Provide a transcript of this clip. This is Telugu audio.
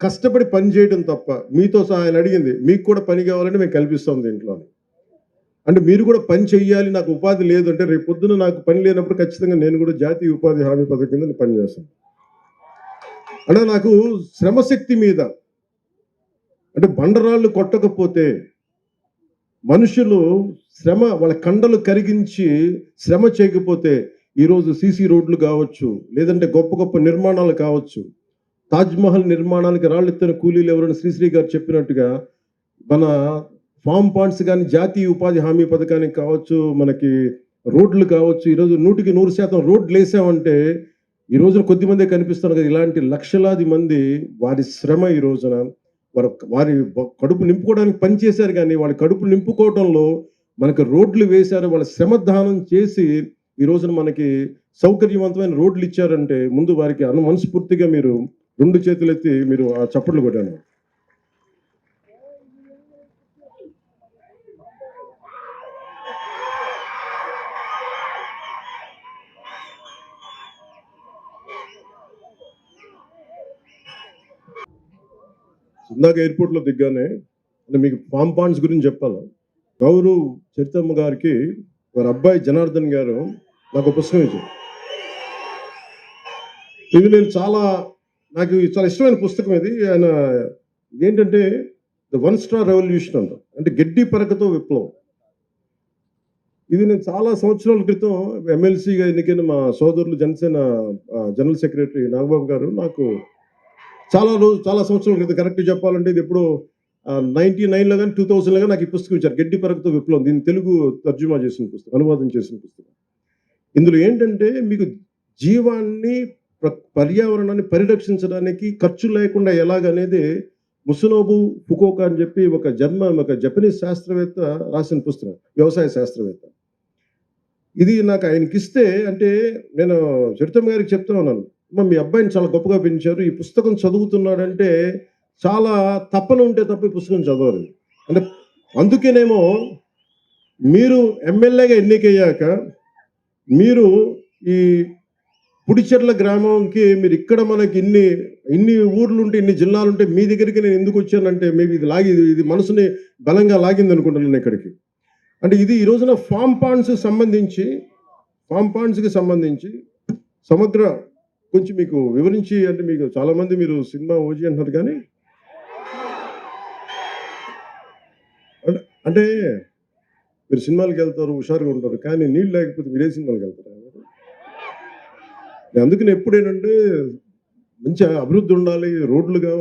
కష్టపడి పని చేయడం తప్ప మీతో సహా ఆయన అడిగింది, మీకు కూడా పని కావాలంటే మేము కల్పిస్తాం దీంట్లో. అంటే మీరు కూడా పని చెయ్యాలి, నాకు ఉపాధి లేదు అంటే రేపు పొద్దున నాకు పని లేనప్పుడు ఖచ్చితంగా నేను కూడా జాతీయ ఉపాధి హామీ పథకం కింద నేను పని చేస్తాను. అంటే నాకు శ్రమశక్తి మీద, అంటే బండరాళ్ళు కొట్టకపోతే మనుషులు శ్రమ వాళ్ళ కండలు కరిగించి శ్రమ చేయకపోతే ఈరోజు సీసీ రోడ్లు కావచ్చు, లేదంటే గొప్ప గొప్ప నిర్మాణాలు కావచ్చు, తాజ్‌మహల్ నిర్మాణానికి రాళ్ళెత్తిన కూలీలు ఎవరైనా శ్రీశ్రీ గారు చెప్పినట్టుగా మన ఫార్మ్ పాండ్స్ గాని, జాతీయ ఉపాధి హామీ పథకానికి కావచ్చు, మనకి రోడ్లు కావచ్చు, ఈరోజు 100% రోడ్లేసామంటే ఈ రోజున కొద్దిమందే కనిపిస్తున్నారు కదా! ఇలాంటి లక్షలాది మంది వారి శ్రమ ఈ రోజున వారి కడుపు నింపుకోవడానికి పని చేశారు గానీ, వాళ్ళ కడుపు నింపుకోవటంలో మనకు రోడ్లు వేశారు. వాళ్ళ శ్రమ దానం చేసి ఈ రోజున మనకి సౌకర్యవంతమైన రోడ్లు ఇచ్చారంటే ముందు వారికి మనస్ఫూర్తిగా మీరు 2 చేతులెత్తి మీరు ఆ చప్పట్లు కొట్టాలి. ఇందాక ఎయిర్‌పోర్ట్‌లో దిగ్గానే అంటే మీకు ఫార్మ్ పాండ్స్ గురించి చెప్పాలా? గౌరవ్ చరితమ్మ గారికి వారి అబ్బాయి జనార్దన్ గారు నాకు ఒక పుస్తకం ఇచ్చారు. ఇది నేను నాకు చాలా ఇష్టమైన పుస్తకం ఇది. ఆయన ఏంటంటే 'ద వన్ స్టార్ రెవల్యూషన్' అంట. అంటే గడ్డి పరకతో విప్లవం. ఇది నేను చాలా సంవత్సరాల క్రితం ఎమ్మెల్సీగా ఎన్నికైన మా సోదరులు జనసేన జనరల్ సెక్రటరీ నాగబాబు గారు నాకు చాలా సంవత్సరాల క్రితం కరెక్ట్‌గా చెప్పాలంటే ఇది ఎప్పుడో 99లో గాని, 2000లో గాని నాకు ఈ పుస్తకం ఇచ్చారు. 'గడ్డి పరకతో విప్లవం'. దీన్ని తెలుగు తర్జుమా చేసిన పుస్తకం, అనువాదం చేసిన పుస్తకం. ఇందులో ఏంటంటే మీకు జీవాన్ని, పర్యావరణాన్ని పరిరక్షించడానికి ఖర్చు లేకుండా ఎలాగనేది ముసునోబు ఫుకోకా అని చెప్పి ఒక జపనీస్ శాస్త్రవేత్త రాసిన పుస్తకం, వ్యవసాయ శాస్త్రవేత్త. ఇది నాకు ఆయనకిస్తే అంటే నేను చరితమ్మ గారికి చెప్తా ఉన్నాను. అమ్మ మీ అబ్బాయిని చాలా గొప్పగా పెంచారు. ఈ పుస్తకం చదువుతున్నాడంటే చాలా తపన ఉంటే తప్ప ఈ పుస్తకం చదవరు. అంటే అందుకేనేమో మీరు ఎమ్మెల్యేగా ఎన్నికయ్యాక మీరు ఈ పుడిచెర్ల గ్రామంకి మీరు ఇక్కడ మనకి ఇన్ని ఊర్లుంటే, ఇన్ని జిల్లాలుంటే మీ దగ్గరికి నేను ఎందుకు వచ్చానంటే మేబీ ఇది మనసుని బలంగా లాగింది అనుకుంటున్నాను ఇక్కడికి. అంటే ఇది ఈ రోజున ఫార్మ్ పాండ్స్‌కి సంబంధించి సమగ్ర కొంచెం మీకు వివరించి అంటే మీకు చాలామంది మీరు సినిమా ఓజీ అంటున్నారు కానీ అంటే మీరు సినిమాలకెళ్తారు, హుషారుగా ఉంటారు. కానీ నీళ్ళు లేకపోతే మీరే సినిమాలకెళ్తారా? అందుకని ఎప్పుడేంటంటే మంచి అభివృద్ధి ఉండాలి, రోడ్లు కావాలి.